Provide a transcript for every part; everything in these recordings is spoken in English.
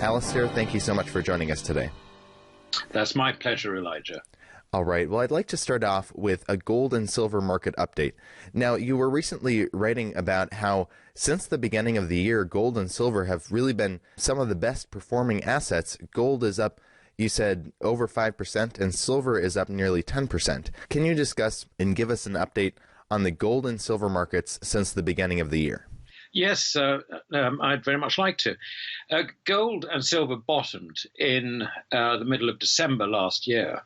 Alasdair, thank you so much for joining us today. That's my pleasure, Elijah. All right. Well, I'd like to start off with a gold and silver market update. Now, you were recently writing about how since the beginning of the year, gold and silver have really been some of the best performing assets. Gold is up, you said, over 5%, and silver is up nearly 10%. Can you discuss and give us an update on the gold and silver markets since the beginning of the year? Yes, I'd very much like to. Gold and silver bottomed in the middle of December last year,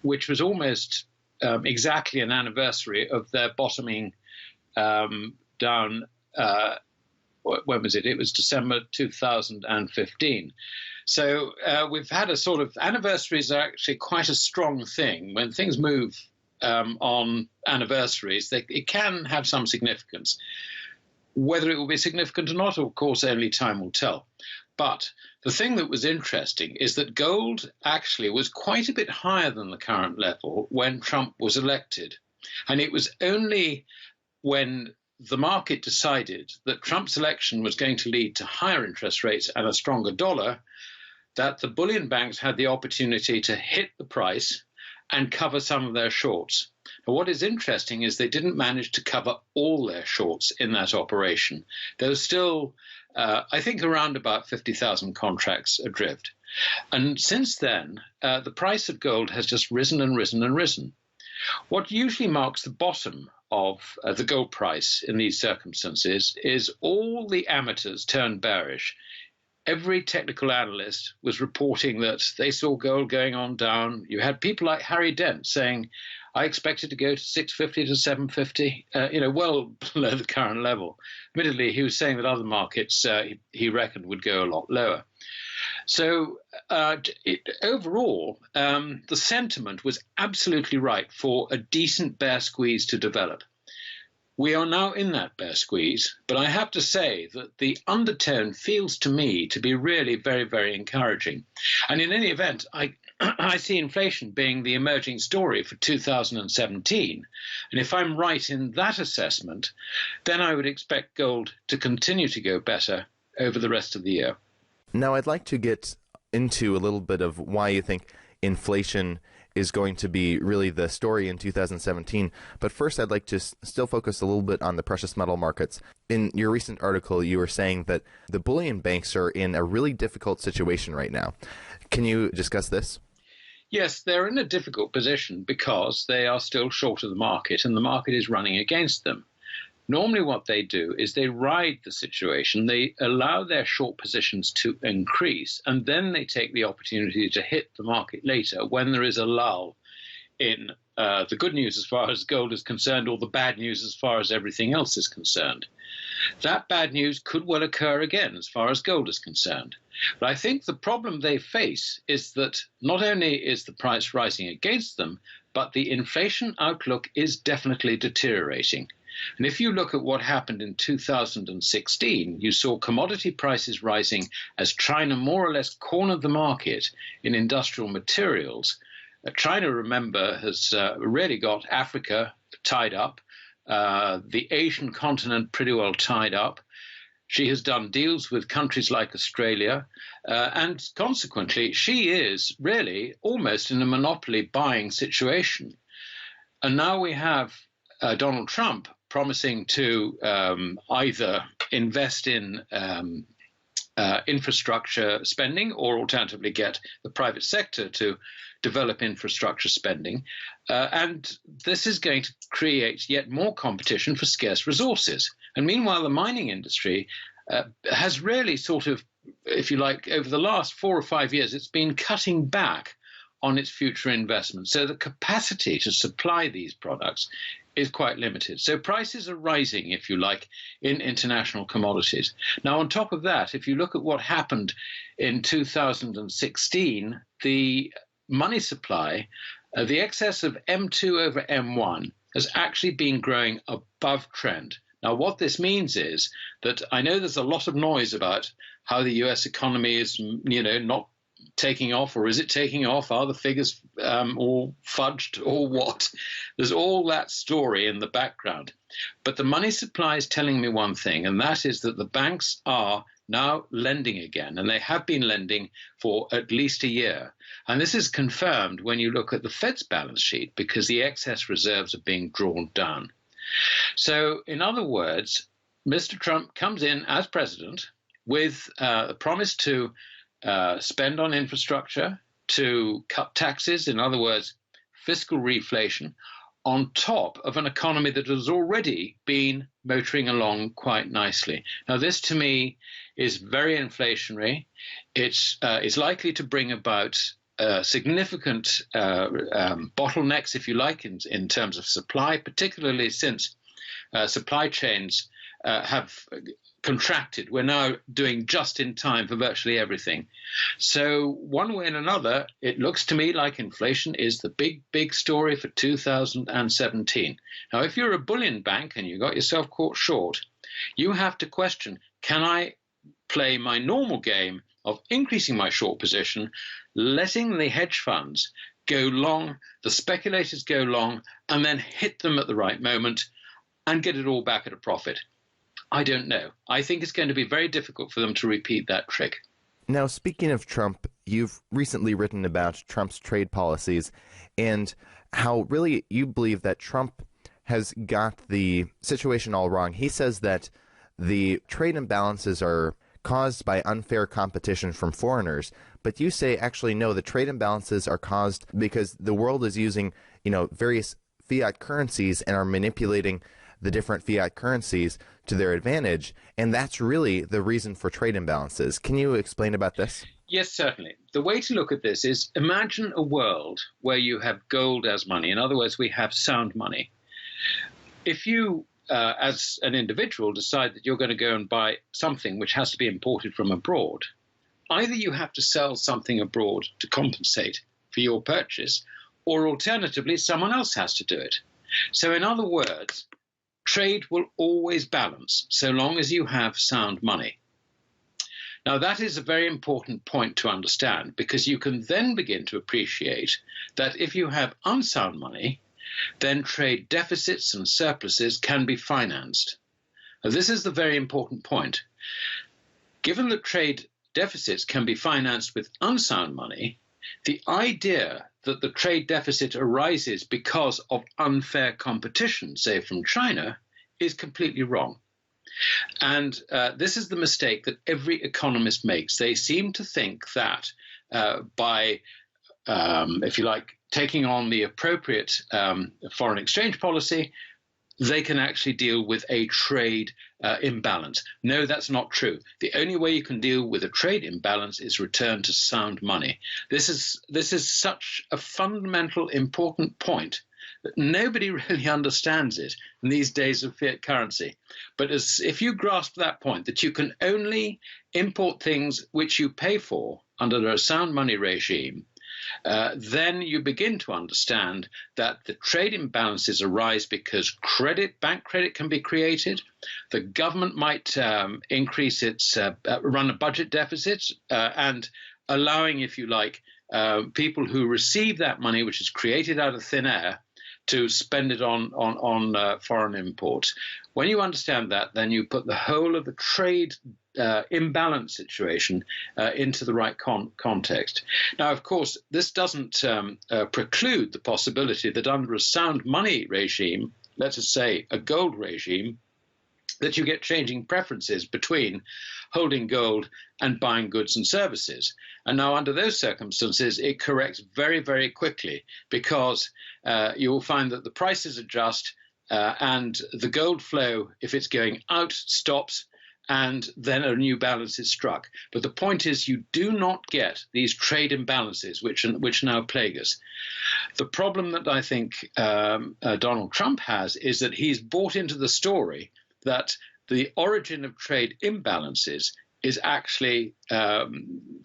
which was almost exactly an anniversary of their bottoming down. When was it? It was December 2015. So we've had a sort of, anniversaries are actually quite a strong thing. When things move on anniversaries, it can have some significance. Whether it will be significant or not, of course, only time will tell. But the thing that was interesting is that gold actually was quite a bit higher than the current level when Trump was elected. And it was only when the market decided that Trump's election was going to lead to higher interest rates and a stronger dollar that the bullion banks had the opportunity to hit the price and cover some of their shorts. Now, what is interesting is they didn't manage to cover all their shorts in that operation. There was still, I think, around about 50,000 contracts adrift. And since then, the price of gold has just risen and risen and risen. What usually marks the bottom of the gold price in these circumstances is all the amateurs turn bearish. Every technical analyst was reporting that they saw gold going on down. You had people like Harry Dent saying, I expect it to go to 650 to 750, well below the current level. Admittedly, he was saying that other markets, he reckoned, would go a lot lower. So overall, the sentiment was absolutely right for a decent bear squeeze to develop. We are now in that bear squeeze, but I have to say that the undertone feels to me to be really very, very encouraging. And in any event, I see inflation being the emerging story for 2017. And if I'm right in that assessment, then I would expect gold to continue to go better over the rest of the year. Now, I'd like to get into a little bit of why you think inflation is going to be really the story in 2017. But first, I'd like to still focus a little bit on the precious metal markets. In your recent article, you were saying that the bullion banks are in a really difficult situation right now. Can you discuss this? Yes, they're in a difficult position because they are still short of the market and the market is running against them. Normally what they do is they ride the situation, they allow their short positions to increase, and then they take the opportunity to hit the market later when there is a lull in the good news as far as gold is concerned, or the bad news as far as everything else is concerned. That bad news could well occur again as far as gold is concerned. But I think the problem they face is that not only is the price rising against them, but the inflation outlook is definitely deteriorating. And if you look at what happened in 2016, you saw commodity prices rising as China more or less cornered the market in industrial materials. China, remember, has really got Africa tied up, the Asian continent pretty well tied up. She has done deals with countries like Australia, and consequently, she is really almost in a monopoly buying situation. And now we have Donald Trump promising to either invest in infrastructure spending or alternatively get the private sector to develop infrastructure spending. And this is going to create yet more competition for scarce resources. And meanwhile, the mining industry has really sort of, if you like, over the last 4 or 5 years, it's been cutting back on its future investment. So the capacity to supply these products is quite limited. So prices are rising, if you like, in international commodities. Now, on top of that, if you look at what happened in 2016, the money supply, the excess of M2 over M1 has actually been growing above trend. Now, what this means is that I know there's a lot of noise about how the US economy is, not taking off, or is it taking off? Are the figures all fudged or what? There's all that story in the background. But the money supply is telling me one thing, and that is that the banks are now lending again, and they have been lending for at least a year. And this is confirmed when you look at the Fed's balance sheet, because the excess reserves are being drawn down. So, in other words, Mr. Trump comes in as president with a promise to spend on infrastructure, to cut taxes, in other words, fiscal reflation, on top of an economy that has already been motoring along quite nicely. Now, this to me is very inflationary. It's likely to bring about significant bottlenecks, if you like, in terms of supply, particularly since supply chains have contracted. We're now doing just in time for virtually everything. So one way and another, it looks to me like inflation is the big story for 2017. Now, if you're a bullion bank and you got yourself caught short, you have to question, can I play my normal game of increasing my short position, letting the hedge funds go long, the speculators go long, and then hit them at the right moment and get it all back at a profit? I don't know. I think it's going to be very difficult for them to repeat that trick. Now, speaking of Trump, you've recently written about Trump's trade policies and how really you believe that Trump has got the situation all wrong. He says that the trade imbalances are caused by unfair competition from foreigners, but you say actually no, the trade imbalances are caused because the world is using, various fiat currencies and are manipulating the different fiat currencies to their advantage, and that's really the reason for trade imbalances. Can you explain about this? Yes, certainly. The way to look at this is imagine a world where you have gold as money. In other words, we have sound money. If you, as an individual, decide that you're going to go and buy something which has to be imported from abroad, either you have to sell something abroad to compensate for your purchase, or alternatively, someone else has to do it. So in other words, trade will always balance so long as you have sound money. Now, that is a very important point to understand, because you can then begin to appreciate that if you have unsound money, then trade deficits and surpluses can be financed. Now, this is the very important point. Given that trade deficits can be financed with unsound money, the idea that the trade deficit arises because of unfair competition, say from China, is completely wrong. And this is the mistake that every economist makes. They seem to think that by, if you like, taking on the appropriate foreign exchange policy, they can actually deal with a trade imbalance. No, that's not true. The only way you can deal with a trade imbalance is return to sound money. This is such a fundamental, important point that nobody really understands it in these days of fiat currency. But if you grasp that point, that you can only import things which you pay for under a sound money regime, then you begin to understand that the trade imbalances arise because bank credit can be created. The government might increase its run a budget deficit and allowing, if you like, people who receive that money, which is created out of thin air, to spend it on foreign imports. When you understand that, then you put the whole of the trade imbalance situation into the right context. Now, of course, this doesn't preclude the possibility that under a sound money regime, let us say a gold regime, that you get changing preferences between holding gold and buying goods and services. And now under those circumstances, it corrects very, very quickly, because you will find that the prices adjust and the gold flow, if it's going out, stops, and then a new balance is struck. But the point is, you do not get these trade imbalances which now plague us. The problem that I think Donald Trump has is that he's bought into the story that the origin of trade imbalances is actually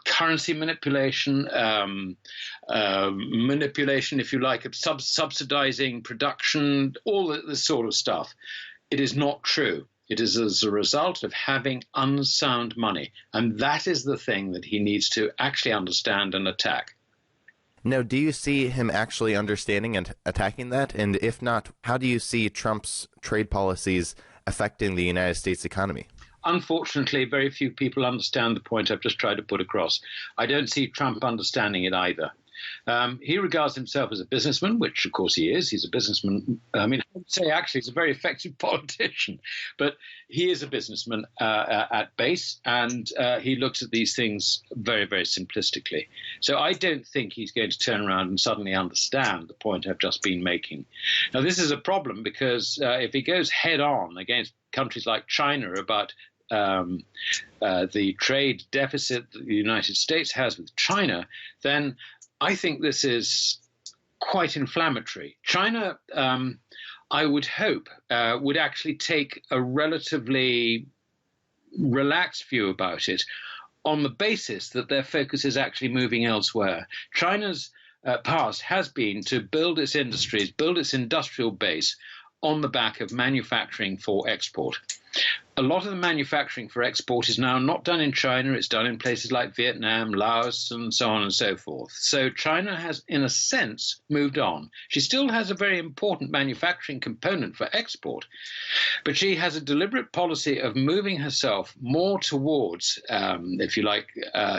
currency manipulation, manipulation, if you like, of subsidizing production, all this sort of stuff. It is not true. It is as a result of having unsound money. And that is the thing that he needs to actually understand and attack. Now, do you see him actually understanding and attacking that? And if not, how do you see Trump's trade policies affecting the United States economy? unfortunately, very few people understand the point I've just tried to put across. I don't see Trump understanding it either. He regards himself as a businessman, which of course he is. He's a businessman. I mean, I would say actually he's a very effective politician, but he is a businessman at base, and he looks at these things very, very simplistically. So I don't think he's going to turn around and suddenly understand the point I've just been making. Now, this is a problem because if he goes head on against countries like China about the trade deficit that the United States has with China, then I think this is quite inflammatory. China, I would hope, would actually take a relatively relaxed view about it on the basis that their focus is actually moving elsewhere. China's past has been to build its industries, build its industrial base on the back of manufacturing for export. A lot of the manufacturing for export is now not done in China. It's done in places like Vietnam, Laos, and so on and so forth. So China has, in a sense, moved on. She still has a very important manufacturing component for export, but she has a deliberate policy of moving herself more towards, if you like,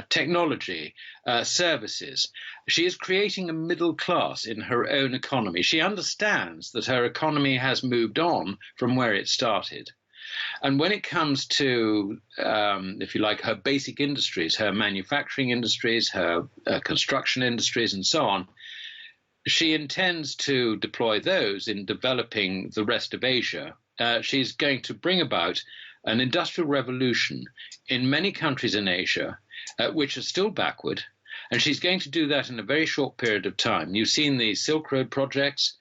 technology, services. She is creating a middle class in her own economy. She understands that her economy has moved on from where it started. And when it comes to, if you like, her basic industries, her manufacturing industries, her construction industries, and so on, she intends to deploy those in developing the rest of Asia. She's going to bring about an industrial revolution in many countries in Asia, which are still backward. And she's going to do that in a very short period of time. You've seen the Silk Road projects.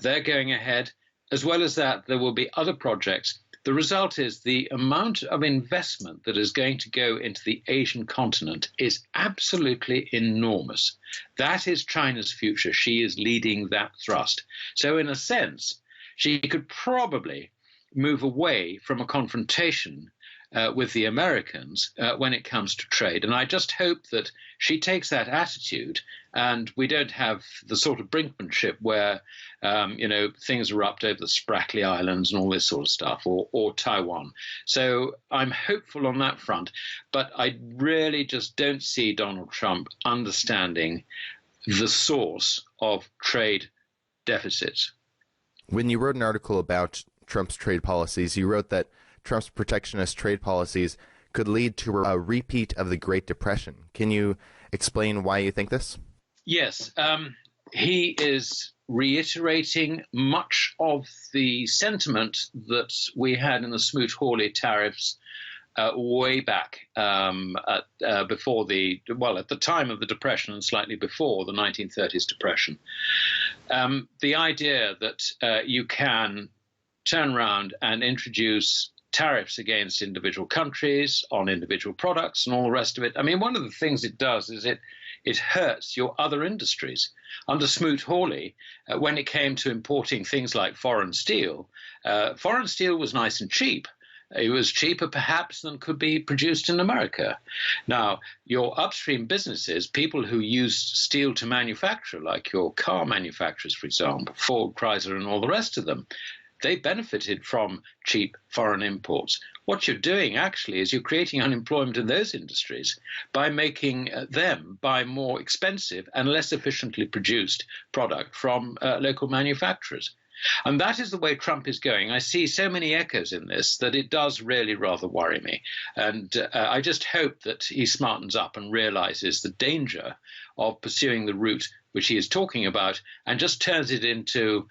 They're going ahead. As well as that, there will be other projects. The result is the amount of investment that is going to go into the Asian continent is absolutely enormous. That is China's future. She is leading that thrust. So in a sense, she could probably move away from a confrontation with the Americans when it comes to trade. And I just hope that she takes that attitude and we don't have the sort of brinkmanship where, things erupt over the Spratly Islands and all this sort of stuff, or Taiwan. So I'm hopeful on that front, but I really just don't see Donald Trump understanding the source of trade deficits. When you wrote an article about Trump's trade policies, you wrote that Trump's protectionist trade policies could lead to a repeat of the Great Depression. Can you explain why you think this? Yes. He is reiterating much of the sentiment that we had in the Smoot-Hawley tariffs way back before at the time of the Depression and slightly before the 1930s Depression. The idea that you can turn around and introduce tariffs against individual countries on individual products and all the rest of it. I mean, one of the things it does is it hurts your other industries. Under Smoot-Hawley, when it came to importing things like foreign steel was nice and cheap. It was cheaper, perhaps, than could be produced in America. Now, your upstream businesses, people who use steel to manufacture, like your car manufacturers, for example, Ford, Chrysler, and all the rest of them, they benefited from cheap foreign imports. What you're doing, actually, is you're creating unemployment in those industries by making them buy more expensive and less efficiently produced product from local manufacturers. And that is the way Trump is going. I see so many echoes in this that it does really rather worry me. And I just hope that he smartens up and realizes the danger of pursuing the route which he is talking about and just turns it into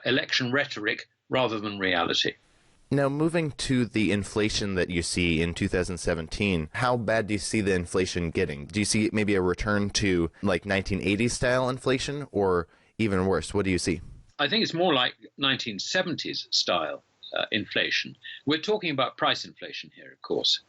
election rhetoric rather than reality. Now, moving to the inflation that you see in 2017, how bad do you see the inflation getting? Do you see maybe a return to like 1980s style inflation or even worse? What do you see? I think it's more like 1970s style inflation. We're talking about price inflation here, of course.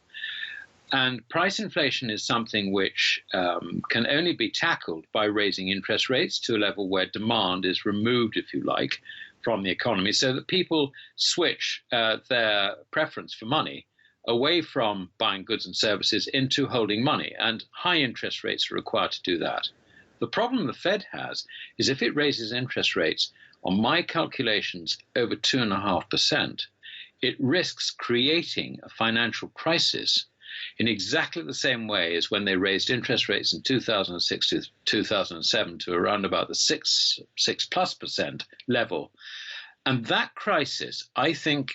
And price inflation is something which can only be tackled by raising interest rates to a level where demand is removed, if you like, from the economy, so that people switch their preference for money away from buying goods and services into holding money. And high interest rates are required to do that. The problem the Fed has is if it raises interest rates, on my calculations, over 2.5%, it risks creating a financial crisis in exactly the same way as when they raised interest rates in 2006 to 2007 to around about the 6+ % level. And that crisis, I think,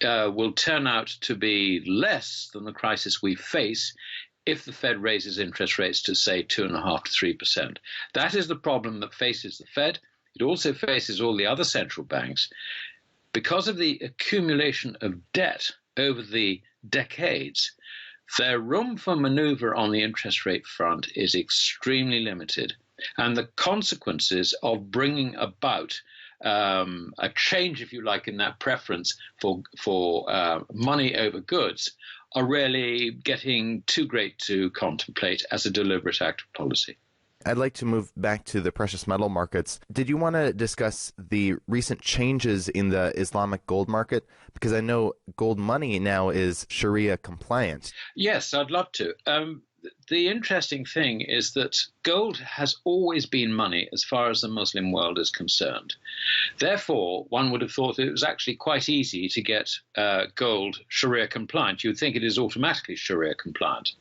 will turn out to be less than the crisis we face if the Fed raises interest rates to, say, 2.5% to 3%. That is the problem that faces the Fed. It also faces all the other central banks. Because of the accumulation of debt over the decades, their room for maneuver on the interest rate front is extremely limited. And the consequences of bringing about a change, if you like, in that preference for money over goods are really getting too great to contemplate as a deliberate act of policy. I'd like to move back to the precious metal markets. Did you want to discuss the recent changes in the Islamic gold market? Because I know gold money now is Sharia compliant. Yes, I'd love to. The interesting thing is that gold has always been money as far as the Muslim world is concerned. Therefore, one would have thought it was actually quite easy to get gold Sharia compliant. You would think it is automatically Sharia compliant.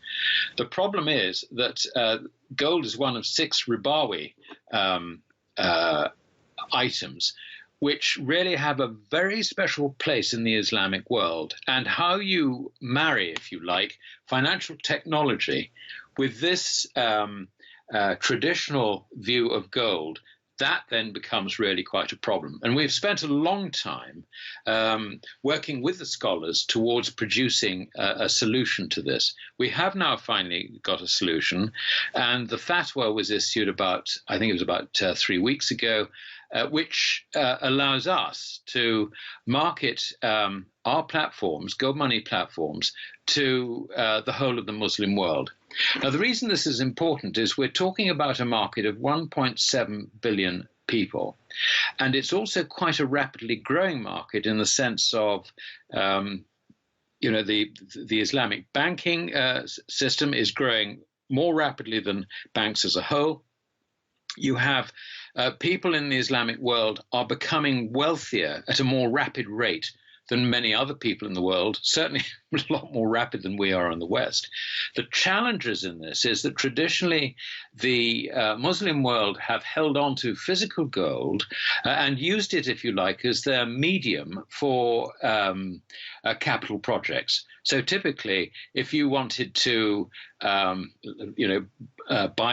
The problem is that gold is one of 6 ribawi items which really have a very special place in the Islamic world. And how you marry, if you like, financial technology with this traditional view of gold, that then becomes really quite a problem. And we've spent a long time working with the scholars towards producing a solution to this. We have now finally got a solution, and the fatwa was issued about, I think it was about 3 weeks ago, which allows us to market our platforms, gold money platforms, to the whole of the Muslim world. Now, the reason this is important is we're talking about a market of 1.7 billion people. And it's also quite a rapidly growing market in the sense of, the Islamic banking system is growing more rapidly than banks as a whole. You have people in the Islamic world are becoming wealthier at a more rapid rate than many other people in the world, certainly a lot more rapid than we are in the West. The challenges in this is that traditionally the Muslim world have held on to physical gold and used it, if you like, as their medium for capital projects. So typically, if you wanted to, buy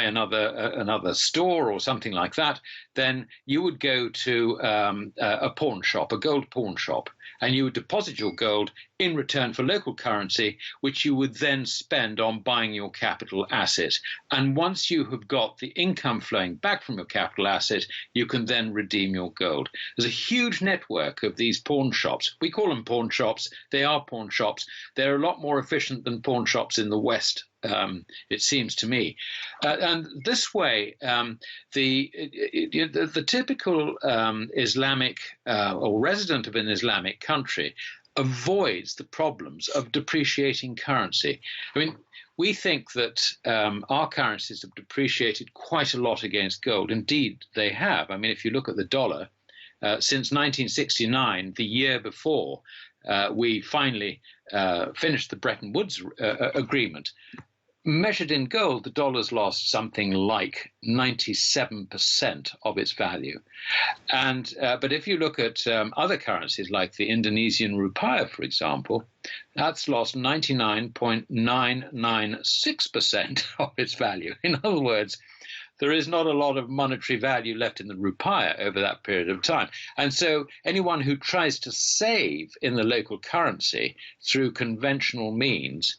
another store or something like that, then you would go to a pawn shop, a gold pawn shop, and you would deposit your gold in return for local currency, which you would then spend on buying your capital asset. And once you have got the income flowing back from your capital asset, you can then redeem your gold. There's a huge network of these pawn shops. We call them pawn shops. They are pawn shops. They're a lot more efficient than pawn shops in the West, it seems to me. And this way, the typical Islamic or resident of an Islamic country avoids the problems of depreciating currency. I mean, we think that our currencies have depreciated quite a lot against gold. Indeed, they have. I mean, if you look at the dollar, since 1969, the year before we finally finished the Bretton Woods agreement, measured in gold, the dollar's lost something like 97% of its value. And but if you look at other currencies like the Indonesian rupiah, for example, that's lost 99.996% of its value. In other words, there is not a lot of monetary value left in the rupiah over that period of time. And so anyone who tries to save in the local currency through conventional means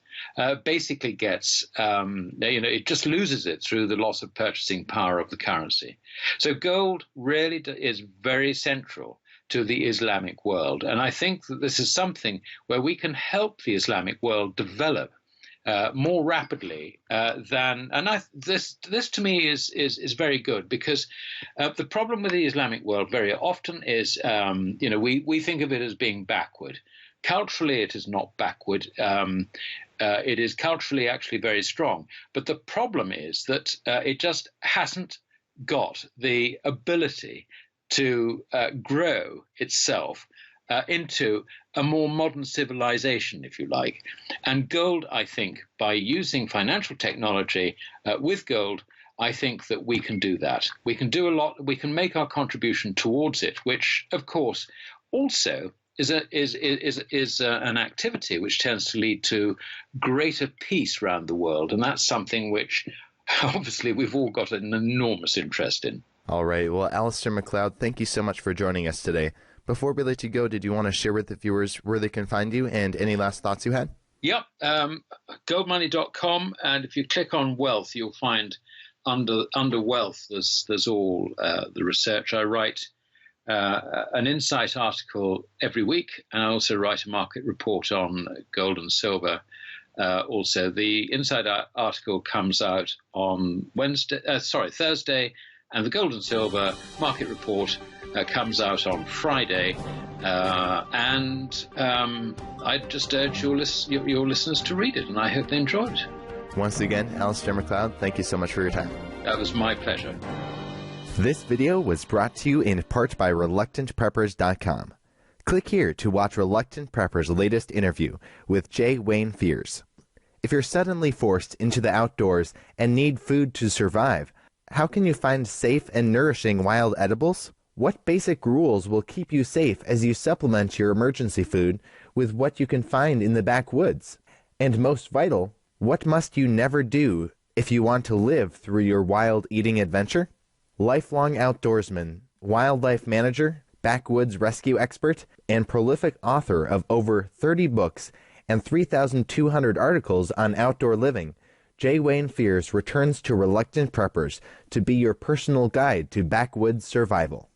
basically gets, it just loses it through the loss of purchasing power of the currency. So gold really is very central to the Islamic world. And I think that this is something where we can help the Islamic world develop more rapidly this to me is very good, because the problem with the Islamic world very often is we think of it as being backward. Culturally, it is not backward. It is culturally actually very strong. But the problem is that it just hasn't got the ability to grow itself into a more modern civilization, if you like. And gold, I think, by using financial technology with gold, I think that we can do that. We can do a lot. We can make our contribution towards it, which, of course, also is an activity which tends to lead to greater peace around the world. And that's something which, obviously, we've all got an enormous interest in. All right. Well, Alasdair MacLeod, thank you so much for joining us today. Before we let you go, did you want to share with the viewers where they can find you and any last thoughts you had? Yep. Goldmoney.com. And if you click on wealth, you'll find under wealth, there's all the research. I write an insight article every week, and I also write a market report on gold and silver. Also, the insight article comes out on Thursday, and the gold and silver market report comes out on Friday. And I just urge your listeners to read it, and I hope they enjoy it. Once again, Alasdair MacLeod, thank you so much for your time. That was my pleasure. This video was brought to you in part by ReluctantPreppers.com. Click here to watch Reluctant Prepper's latest interview with J. Wayne Fears. If you're suddenly forced into the outdoors and need food to survive, how can you find safe and nourishing wild edibles? What basic rules will keep you safe as you supplement your emergency food with what you can find in the backwoods? And most vital, what must you never do if you want to live through your wild eating adventure? Lifelong outdoorsman, wildlife manager, backwoods rescue expert, and prolific author of over 30 books and 3,200 articles on outdoor living, J. Wayne Fears returns to Reluctant Preppers to be your personal guide to backwoods survival.